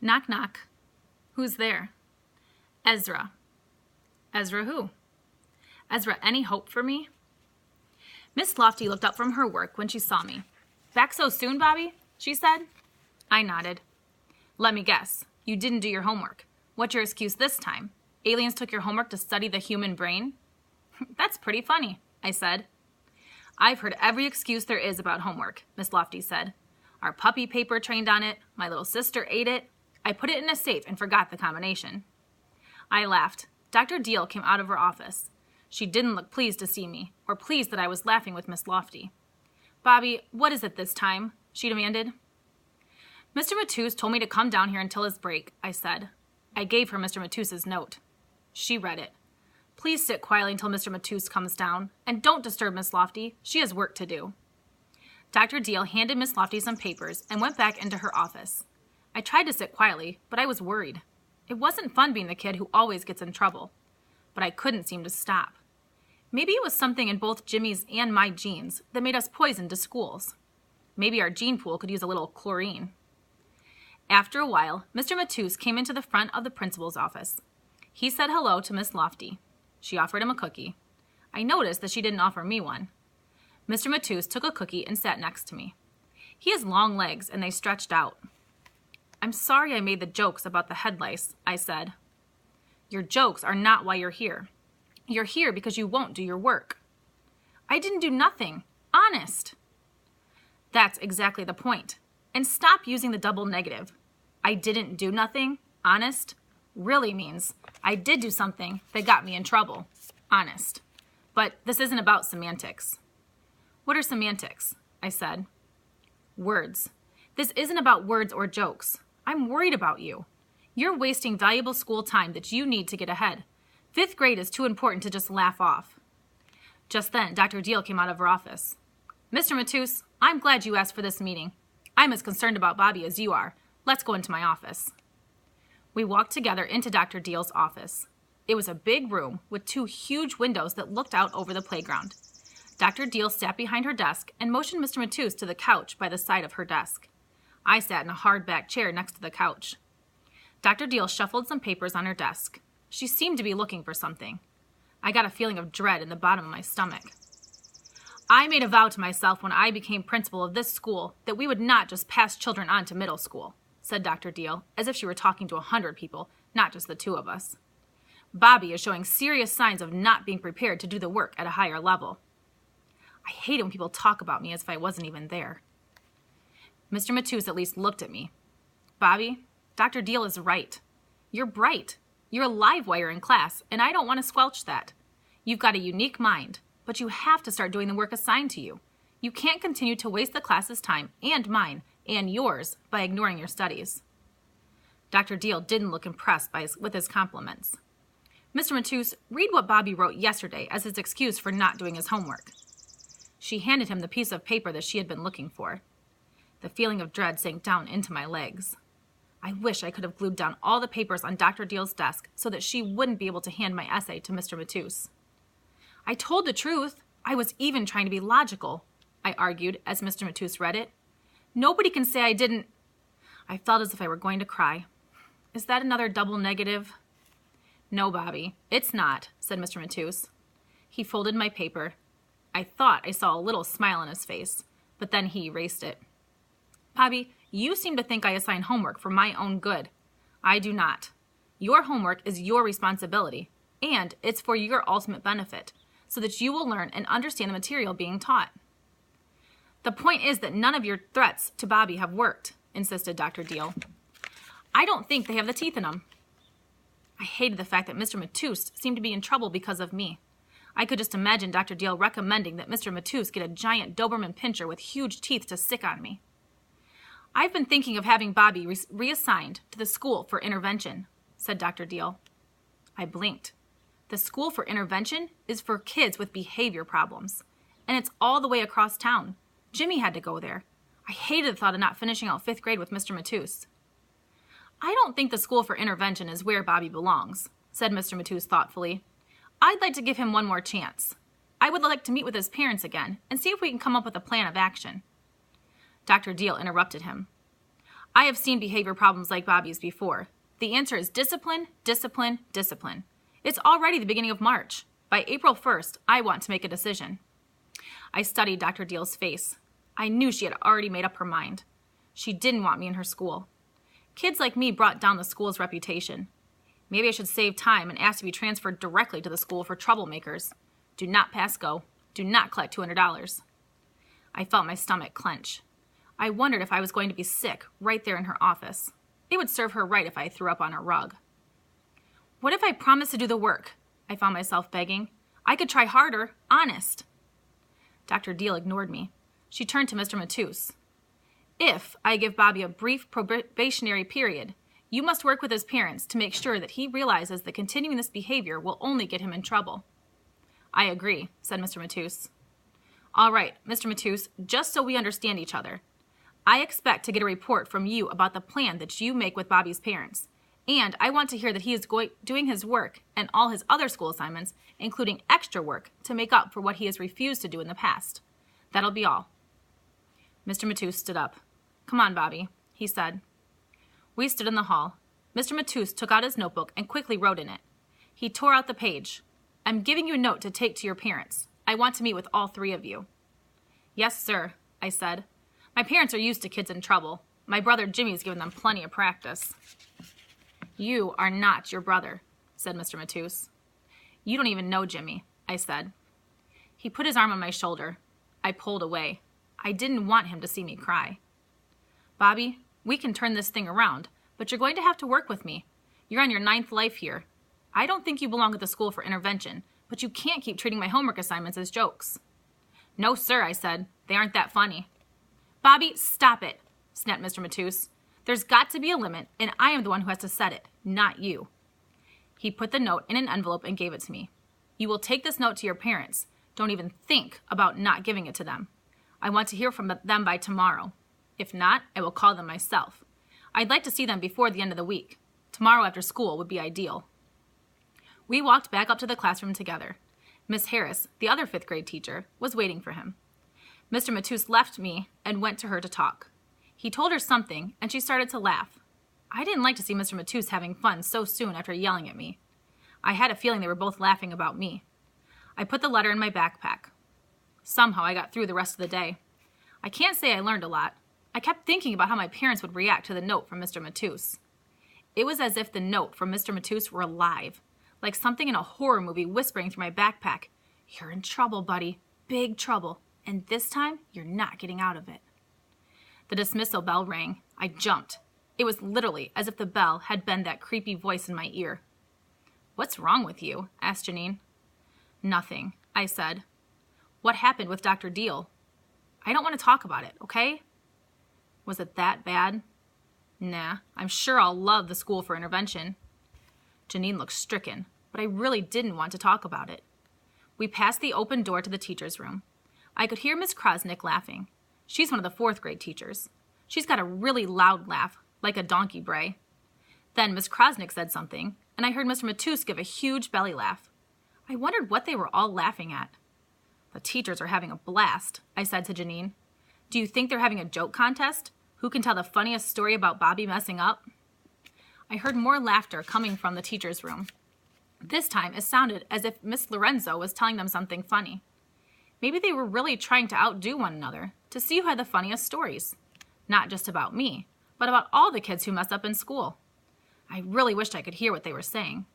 Knock, knock. Who's there? Ezra. Ezra who? Ezra, any hope for me? Miss Lofty looked up from her work when she saw me. Back so soon, Bobby? She said. I nodded. Let me guess. You didn't do your homework. What's your excuse this time? Aliens took your homework to study the human brain? That's pretty funny, I said. I've heard every excuse there is about homework, Miss Lofty said. Our puppy paper trained on it. My little sister ate it. I put it in a safe and forgot the combination. I laughed. Dr. Deal came out of her office. She didn't look pleased to see me, or pleased that I was laughing with Miss Lofty. Bobby, what is it this time? She demanded. Mr. Matus told me to come down here until his break, I said. I gave her Mr. Matus's note. She read it. Please sit quietly until Mr. Matus comes down, and don't disturb Miss Lofty. She has work to do. Dr. Deal handed Miss Lofty some papers and went back into her office. I tried to sit quietly, but I was worried. It wasn't fun being the kid who always gets in trouble. But I couldn't seem to stop. Maybe it was something in both Jimmy's and my genes that made us poisoned to schools. Maybe our gene pool could use a little chlorine. After a while, Mr. Matus came into the front of the principal's office. He said hello to Miss Lofty. She offered him a cookie. I noticed that she didn't offer me one. Mr. Matus took a cookie and sat next to me. He has long legs, and they stretched out. I'm sorry I made the jokes about the head lice, I said. Your jokes are not why you're here. You're here because you won't do your work. I didn't do nothing. Honest. That's exactly the point. And stop using the double negative. I didn't do nothing. Honest really means I did do something that got me in trouble. Honest. But this isn't about semantics. What are semantics? I said. Words. This isn't about words or jokes. I'm worried about you. You're wasting valuable school time that you need to get ahead. 5th grade is too important to just laugh off. Just then, Dr. Deal came out of her office. Mr. Matus, I'm glad you asked for this meeting. I'm as concerned about Bobby as you are. Let's go into my office. We walked together into Dr. Deal's office. It was a big room with 2 huge windows that looked out over the playground. Dr. Deal sat behind her desk and motioned Mr. Matus to the couch by the side of her desk. I sat in a hard-back chair next to the couch. Dr. Deal shuffled some papers on her desk. She seemed to be looking for something. I got a feeling of dread in the bottom of my stomach. I made a vow to myself when I became principal of this school that we would not just pass children on to middle school, said Dr. Deal, as if she were talking to 100 people, not just the 2 of us. Bobby is showing serious signs of not being prepared to do the work at a higher level. I hate it when people talk about me as if I wasn't even there. Mr. Matus at least looked at me. Bobby, Dr. Deal is right. You're bright. You're a live wire in class, and I don't want to squelch that. You've got a unique mind, but you have to start doing the work assigned to you. You can't continue to waste the class's time, and mine, and yours, by ignoring your studies. Dr. Deal didn't look impressed with his compliments. Mr. Matus, read what Bobby wrote yesterday as his excuse for not doing his homework. She handed him the piece of paper that she had been looking for. The feeling of dread sank down into my legs. I wish I could have glued down all the papers on Dr. Deal's desk so that she wouldn't be able to hand my essay to Mr. Matus. I told the truth. I was even trying to be logical, I argued as Mr. Matus read it. Nobody can say I didn't. I felt as if I were going to cry. Is that another double negative? No, Bobby, it's not, said Mr. Matus. He folded my paper. I thought I saw a little smile on his face, but then he erased it. Bobby, you seem to think I assign homework for my own good. I do not. Your homework is your responsibility, and it's for your ultimate benefit, so that you will learn and understand the material being taught. The point is that none of your threats to Bobby have worked, insisted Dr. Deal. I don't think they have the teeth in them. I hated the fact that Mr. Matus seemed to be in trouble because of me. I could just imagine Dr. Deal recommending that Mr. Matus get a giant Doberman Pinscher with huge teeth to stick on me. I've been thinking of having Bobby reassigned to the School for Intervention, said Dr. Deal. I blinked. The School for Intervention is for kids with behavior problems, and it's all the way across town. Jimmy had to go there. I hated the thought of not finishing out 5th grade with Mr. Matus. I don't think the School for Intervention is where Bobby belongs, said Mr. Matus thoughtfully. I'd like to give him one more chance. I would like to meet with his parents again and see if we can come up with a plan of action. Dr. Deal interrupted him. I have seen behavior problems like Bobby's before. The answer is discipline, discipline, discipline. It's already the beginning of March. By April 1st, I want to make a decision. I studied Dr. Deal's face. I knew she had already made up her mind. She didn't want me in her school. Kids like me brought down the school's reputation. Maybe I should save time and ask to be transferred directly to the school for troublemakers. Do not pass go. Do not collect $200. I felt my stomach clench. I wondered if I was going to be sick right there in her office. It would serve her right if I threw up on her rug. What if I promised to do the work? I found myself begging. I could try harder, honest. Dr. Deal ignored me. She turned to Mr. Matus. If I give Bobby a brief probationary period, you must work with his parents to make sure that he realizes that continuing this behavior will only get him in trouble. I agree, said Mr. Matus. All right, Mr. Matus, just so we understand each other. I expect to get a report from you about the plan that you make with Bobby's parents. And I want to hear that he is doing his work and all his other school assignments, including extra work, to make up for what he has refused to do in the past. That'll be all. Mr. Matus stood up. Come on, Bobby, he said. We stood in the hall. Mr. Matus took out his notebook and quickly wrote in it. He tore out the page. I'm giving you a note to take to your parents. I want to meet with all three of you. Yes, sir, I said. My parents are used to kids in trouble. My brother Jimmy's given them plenty of practice. You are not your brother, said Mr. Matus. You don't even know Jimmy, I said. He put his arm on my shoulder. I pulled away. I didn't want him to see me cry. Bobby, we can turn this thing around, but you're going to have to work with me. You're on your 9th life here. I don't think you belong at the school for intervention, but you can't keep treating my homework assignments as jokes. No, sir, I said. They aren't that funny. Bobby, stop it, snapped Mr. Matus. There's got to be a limit, and I am the one who has to set it, not you. He put the note in an envelope and gave it to me. You will take this note to your parents. Don't even think about not giving it to them. I want to hear from them by tomorrow. If not, I will call them myself. I'd like to see them before the end of the week. Tomorrow after school would be ideal. We walked back up to the classroom together. Miss Harris, the other 5th grade teacher, was waiting for him. Mr. Matus left me and went to her to talk. He told her something, and she started to laugh. I didn't like to see Mr. Matus having fun so soon after yelling at me. I had a feeling they were both laughing about me. I put the letter in my backpack. Somehow I got through the rest of the day. I can't say I learned a lot. I kept thinking about how my parents would react to the note from Mr. Matus. It was as if the note from Mr. Matus were alive, like something in a horror movie whispering through my backpack. You're in trouble, buddy. Big trouble. And this time, you're not getting out of it. The dismissal bell rang. I jumped. It was literally as if the bell had been that creepy voice in my ear. What's wrong with you? Asked Janine. Nothing, I said. What happened with Dr. Deal? I don't want to talk about it, okay? Was it that bad? Nah, I'm sure I'll love the school for intervention. Janine looked stricken, but I really didn't want to talk about it. We passed the open door to the teacher's room. I could hear Miss Krosnick laughing. She's one of the 4th grade teachers. She's got a really loud laugh, like a donkey bray. Then Miss Krosnick said something, and I heard Mr. Matus give a huge belly laugh. I wondered what they were all laughing at. The teachers are having a blast, I said to Janine. Do you think they're having a joke contest? Who can tell the funniest story about Bobby messing up? I heard more laughter coming from the teacher's room. This time it sounded as if Miss Lorenzo was telling them something funny. Maybe they were really trying to outdo one another, to see who had the funniest stories. Not just about me, but about all the kids who mess up in school. I really wished I could hear what they were saying.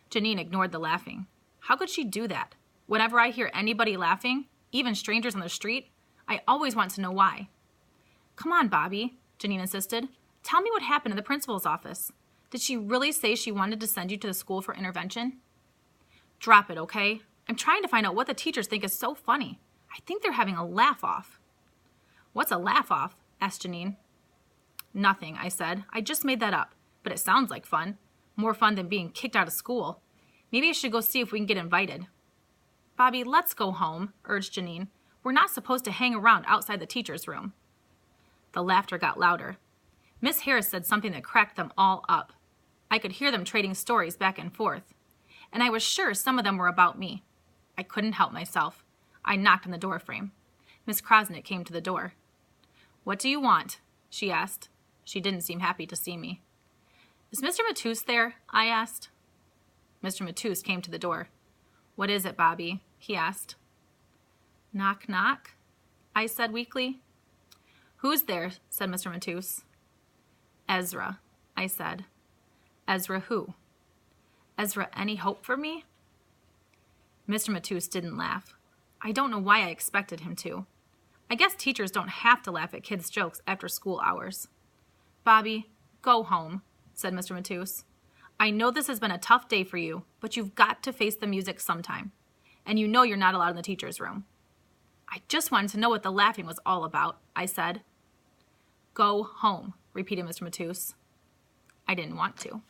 Janine ignored the laughing. How could she do that? Whenever I hear anybody laughing, even strangers on the street, I always want to know why. Come on, Bobby, Janine insisted. Tell me what happened in the principal's office. Did she really say she wanted to send you to the school for intervention? Drop it, okay? I'm trying to find out what the teachers think is so funny. I think they're having a laugh-off. What's a laugh-off? Asked Janine. Nothing, I said. I just made that up, but it sounds like fun. More fun than being kicked out of school. Maybe I should go see if we can get invited. Bobby, let's go home, urged Janine. We're not supposed to hang around outside the teacher's room. The laughter got louder. Miss Harris said something that cracked them all up. I could hear them trading stories back and forth, and I was sure some of them were about me. I couldn't help myself. I knocked on the door frame. Miss Krosnick came to the door. What do you want? She asked. She didn't seem happy to see me. Is Mr. Matus there? I asked. Mr. Matus came to the door. What is it, Bobby? He asked. Knock, knock, I said weakly. Who's there? Said Mr. Matus. Ezra, I said. Ezra who? Ezra, any hope for me? Mr. Matus didn't laugh. I don't know why I expected him to. I guess teachers don't have to laugh at kids' jokes after school hours. Bobby, go home, said Mr. Matus. I know this has been a tough day for you, but you've got to face the music sometime. And you know you're not allowed in the teacher's room. I just wanted to know what the laughing was all about, I said. Go home, repeated Mr. Matus. I didn't want to.